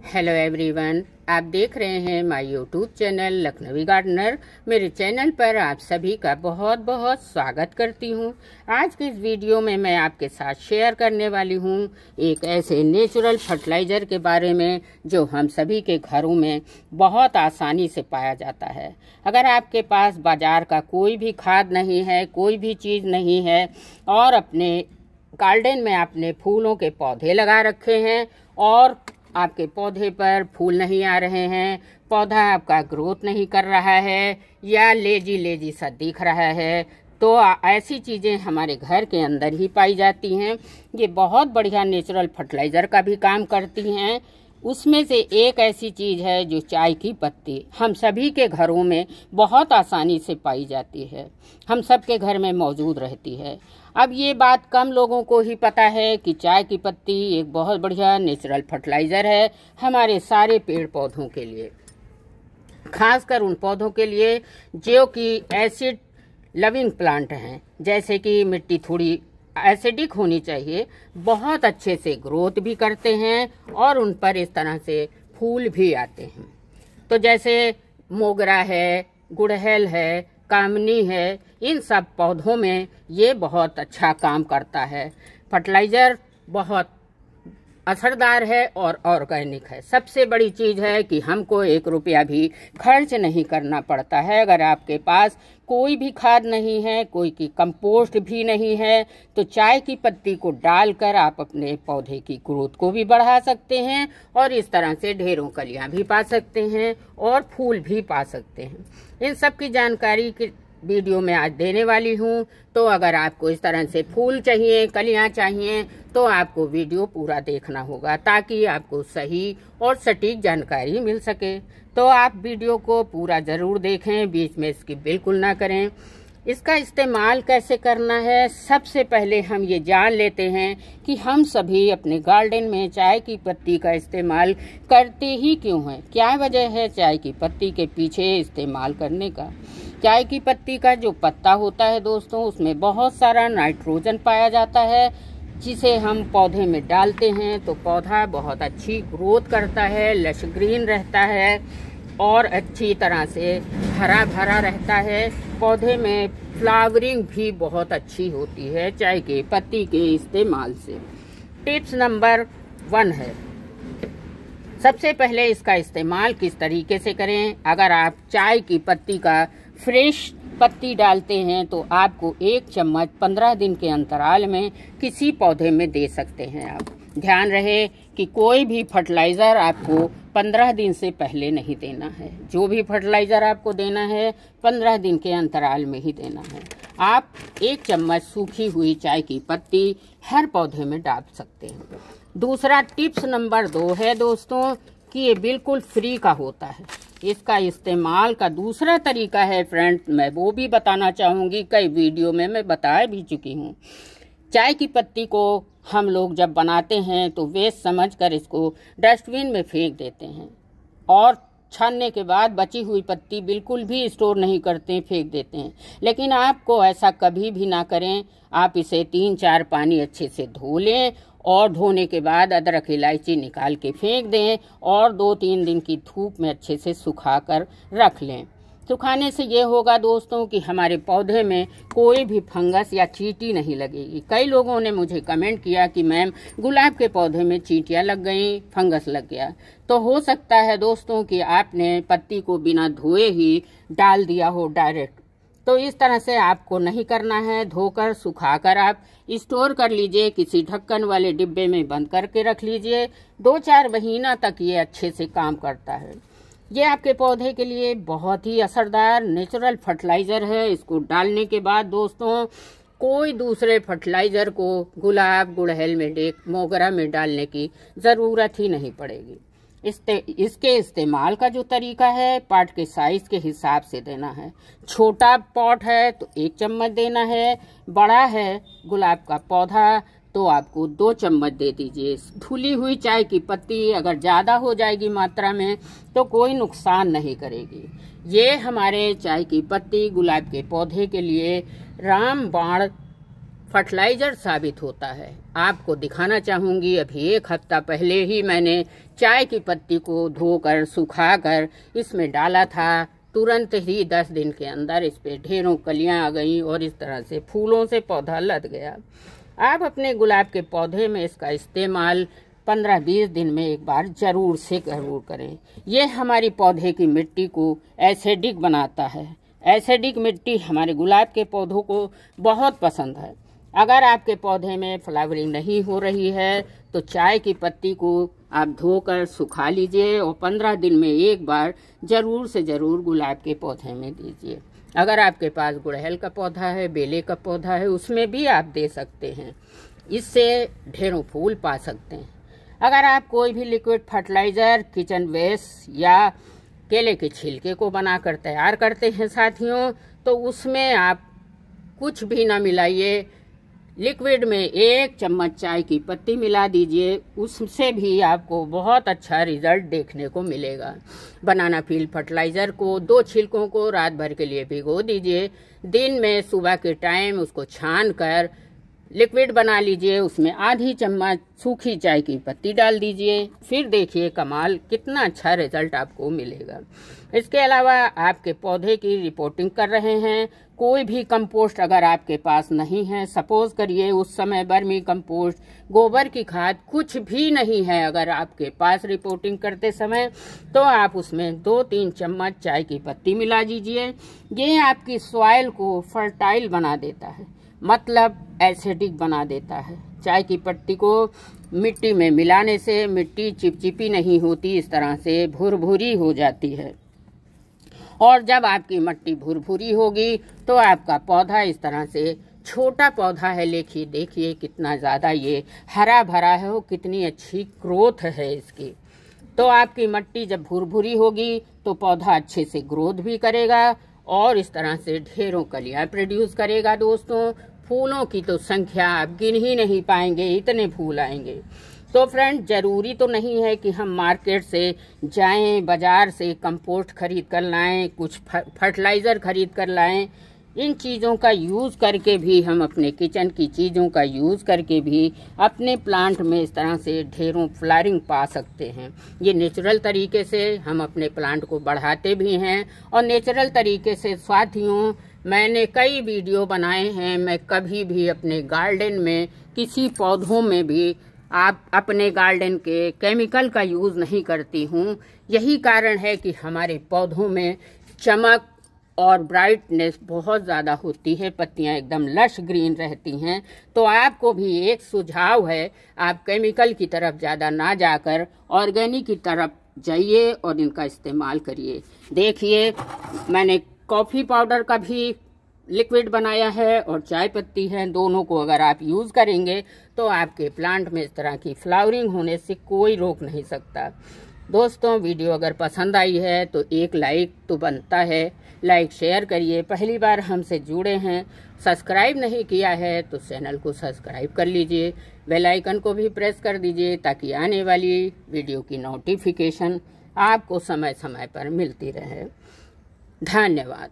Hello everyone, आप देख रहे हैं my YouTube channel Lakhnavi gardener. मेरे चैनल पर आप सभी का बहुत बहुत स्वागत करती हूं। आज की इस वीडियो में मैं आपके साथ शेयर करने वाली हूं एक ऐसे नेचुरल फर्टिलाइज़र के बारे में जो हम सभी के घरों में बहुत आसानी से पाया जाता है। अगर आपके पास बाजार का कोई भी खाद नहीं है, कोई भी चीज़ नहीं है और अपने गार्डन में आपने फूलों के पौधे लगा रखे हैं और आपके पौधे पर फूल नहीं आ रहे हैं, पौधा आपका ग्रोथ नहीं कर रहा है या लेजी सा दिख रहा है, तो ऐसी चीज़ें हमारे घर के अंदर ही पाई जाती हैं। ये बहुत बढ़िया नेचुरल फर्टिलाइज़र का भी काम करती हैं। उसमें से एक ऐसी चीज़ है जो चाय की पत्ती हम सभी के घरों में बहुत आसानी से पाई जाती है, हम सबके घर में मौजूद रहती है। अब ये बात कम लोगों को ही पता है कि चाय की पत्ती एक बहुत बढ़िया नेचुरल फर्टिलाइज़र है हमारे सारे पेड़ पौधों के लिए, खासकर उन पौधों के लिए जो कि एसिड लविंग प्लांट हैं। जैसे कि मिट्टी थोड़ी एसिडिक होनी चाहिए, बहुत अच्छे से ग्रोथ भी करते हैं और उन पर इस तरह से फूल भी आते हैं। तो जैसे मोगरा है, गुड़हल है, कामनी है, इन सब पौधों में ये बहुत अच्छा काम करता है। फर्टिलाइज़र बहुत असरदार है और ऑर्गेनिक है। सबसे बड़ी चीज़ है कि हमको 1 रुपया भी खर्च नहीं करना पड़ता है। अगर आपके पास कोई भी खाद नहीं है, कोई की कंपोस्ट भी नहीं है, तो चाय की पत्ती को डालकर आप अपने पौधे की ग्रोथ को भी बढ़ा सकते हैं और इस तरह से ढेरों कलियां भी पा सकते हैं और फूल भी पा सकते हैं। इन सब की जानकारी की वीडियो में आज देने वाली हूँ। तो अगर आपको इस तरह से फूल चाहिए, कलियां चाहिए, तो आपको वीडियो पूरा देखना होगा ताकि आपको सही और सटीक जानकारी मिल सके। तो आप वीडियो को पूरा ज़रूर देखें, बीच में स्किप बिल्कुल ना करें। इसका इस्तेमाल कैसे करना है, सबसे पहले हम ये जान लेते हैं कि हम सभी अपने गार्डन में चाय की पत्ती का इस्तेमाल करते ही क्यों हैं। क्या वजह है चाय की पत्ती के पीछे इस्तेमाल करने का। चाय की पत्ती का जो पत्ता होता है दोस्तों, उसमें बहुत सारा नाइट्रोजन पाया जाता है, जिसे हम पौधे में डालते हैं तो पौधा बहुत अच्छी ग्रोथ करता है, लश ग्रीन रहता है और अच्छी तरह से हरा भरा रहता है। पौधे में फ्लावरिंग भी बहुत अच्छी होती है चाय के पत्ती के इस्तेमाल से। टिप्स नंबर 1 है, सबसे पहले इसका इस्तेमाल किस तरीके से करें। अगर आप चाय की पत्ती का फ्रेश पत्ती डालते हैं तो आपको 1 चम्मच 15 दिन के अंतराल में किसी पौधे में दे सकते हैं। आप ध्यान रहे कि कोई भी फर्टिलाइज़र आपको 15 दिन से पहले नहीं देना है। जो भी फर्टिलाइज़र आपको देना है 15 दिन के अंतराल में ही देना है। आप 1 चम्मच सूखी हुई चाय की पत्ती हर पौधे में डाल सकते हैं। दूसरा टिप्स नंबर 2 है दोस्तों कि ये बिल्कुल फ्री का होता है। इसका इस्तेमाल का दूसरा तरीका है फ्रेंड, मैं वो भी बताना चाहूँगी, कई वीडियो में मैं बता भी चुकी हूँ। चाय की पत्ती को हम लोग जब बनाते हैं तो वेस्ट समझकर इसको डस्टबिन में फेंक देते हैं और छानने के बाद बची हुई पत्ती बिल्कुल भी स्टोर नहीं करते, फेंक देते हैं। लेकिन आपको ऐसा कभी भी ना करें। आप इसे 3-4 पानी अच्छे से धो लें और धोने के बाद अदरक इलायची निकाल के फेंक दें और 2-3 दिन की धूप में अच्छे से सुखा कर रख लें। सुखाने से ये होगा दोस्तों कि हमारे पौधे में कोई भी फंगस या चींटी नहीं लगेगी। कई लोगों ने मुझे कमेंट किया कि मैम गुलाब के पौधे में चींटियाँ लग गई, फंगस लग गया। तो हो सकता है दोस्तों कि आपने पत्ती को बिना धोए ही डाल दिया हो डायरेक्ट। तो इस तरह से आपको नहीं करना है। धोकर सुखाकर आप स्टोर कर लीजिए, किसी ढक्कन वाले डिब्बे में बंद करके रख लीजिए। 2-4 महीना तक ये अच्छे से काम करता है। ये आपके पौधे के लिए बहुत ही असरदार नेचुरल फर्टिलाइज़र है। इसको डालने के बाद दोस्तों कोई दूसरे फर्टिलाइज़र को गुलाब, गुड़हल में, मोगरा में डालने की ज़रूरत ही नहीं पड़ेगी। इसके इस्तेमाल का जो तरीका है, पॉट के साइज के हिसाब से देना है। छोटा पॉट है तो 1 चम्मच देना है, बड़ा है गुलाब का पौधा तो आपको 2 चम्मच दे दीजिए। धुली हुई चाय की पत्ती अगर ज़्यादा हो जाएगी मात्रा में तो कोई नुकसान नहीं करेगी। ये हमारे चाय की पत्ती गुलाब के पौधे के लिए रामबाण फर्टिलाइजर साबित होता है। आपको दिखाना चाहूँगी, अभी 1 हफ्ता पहले ही मैंने चाय की पत्ती को धोकर सुखाकर इसमें डाला था। तुरंत ही 10 दिन के अंदर इस पे ढेरों कलियां आ गईं और इस तरह से फूलों से पौधा लद गया। आप अपने गुलाब के पौधे में इसका इस्तेमाल 15-20 दिन में एक बार जरूर से जरूर करें। ये हमारी पौधे की मिट्टी को एसिडिक बनाता है। एसिडिक मिट्टी हमारे गुलाब के पौधों को बहुत पसंद है। अगर आपके पौधे में फ्लावरिंग नहीं हो रही है तो चाय की पत्ती को आप धोकर सुखा लीजिए और 15 दिन में एक बार जरूर से जरूर गुलाब के पौधे में दीजिए। अगर आपके पास गुड़हल का पौधा है, बेले का पौधा है, उसमें भी आप दे सकते हैं। इससे ढेरों फूल पा सकते हैं। अगर आप कोई भी लिक्विड फर्टिलाइजर, किचन वेस्ट या केले के छिलके को बनाकर तैयार करते हैं साथियों, तो उसमें आप कुछ भी ना मिलाइए। लिक्विड में 1 चम्मच चाय की पत्ती मिला दीजिए, उससे भी आपको बहुत अच्छा रिजल्ट देखने को मिलेगा। बनाना पील फर्टिलाइजर को 2 छिलकों को रात भर के लिए भिगो दीजिए। दिन में सुबह के टाइम उसको छान कर लिक्विड बना लीजिए, उसमें आधी चम्मच सूखी चाय की पत्ती डाल दीजिए। फिर देखिए कमाल, कितना अच्छा रिजल्ट आपको मिलेगा। इसके अलावा आपके पौधे की रिपोर्टिंग कर रहे हैं, कोई भी कंपोस्ट अगर आपके पास नहीं है, सपोज करिए उस समय बर्मी कंपोस्ट, गोबर की खाद कुछ भी नहीं है अगर आपके पास रिपोर्टिंग करते समय, तो आप उसमें 2-3 चम्मच चाय की पत्ती मिला दीजिए। ये आपकी सॉइल को फर्टाइल बना देता है, मतलब एसिडिक बना देता है। चाय की पत्ती को मिट्टी में मिलाने से मिट्टी चिपचिपी नहीं होती, इस तरह से भुरभुरी हो जाती है। और जब आपकी मिट्टी भुरभुरी होगी तो आपका पौधा इस तरह से छोटा पौधा है, लेकिन देखिए कितना ज़्यादा ये हरा भरा है, वो कितनी अच्छी ग्रोथ है इसकी। तो आपकी मिट्टी जब भुरभुरी होगी तो पौधा अच्छे से ग्रोथ भी करेगा और इस तरह से ढेरों कलियां प्रोड्यूस करेगा। दोस्तों, फूलों की तो संख्या आप गिन ही नहीं पाएंगे, इतने फूल आएंगे। तो फ्रेंड, जरूरी तो नहीं है कि हम मार्केट से जाएं, बाजार से कंपोस्ट खरीद कर लाएं, कुछ फर्टिलाइजर खरीद कर लाएं। इन चीज़ों का यूज़ करके भी हम अपने किचन की चीज़ों का यूज़ करके भी अपने प्लांट में इस तरह से ढेरों फ्लावरिंग पा सकते हैं। ये नेचुरल तरीके से हम अपने प्लांट को बढ़ाते भी हैं और नेचुरल तरीके से साथियों, मैंने कई वीडियो बनाए हैं। मैं कभी भी अपने गार्डन में किसी पौधों में भी आप अपने गार्डन के केमिकल का यूज़ नहीं करती हूँ। यही कारण है कि हमारे पौधों में चमक और ब्राइटनेस बहुत ज़्यादा होती है, पत्तियां एकदम लश ग्रीन रहती हैं। तो आपको भी एक सुझाव है, आप केमिकल की तरफ ज़्यादा ना जाकर ऑर्गेनिक की तरफ जाइए और इनका इस्तेमाल करिए। देखिए, मैंने कॉफ़ी पाउडर का भी लिक्विड बनाया है और चाय पत्ती है, दोनों को अगर आप यूज़ करेंगे तो आपके प्लांट में इस तरह की फ्लावरिंग होने से कोई रोक नहीं सकता। दोस्तों, वीडियो अगर पसंद आई है तो एक लाइक तो बनता है, लाइक शेयर करिए। पहली बार हमसे जुड़े हैं, सब्सक्राइब नहीं किया है तो चैनल को सब्सक्राइब कर लीजिए, बेल आइकन को भी प्रेस कर दीजिए ताकि आने वाली वीडियो की नोटिफिकेशन आपको समय समय पर मिलती रहे। धन्यवाद।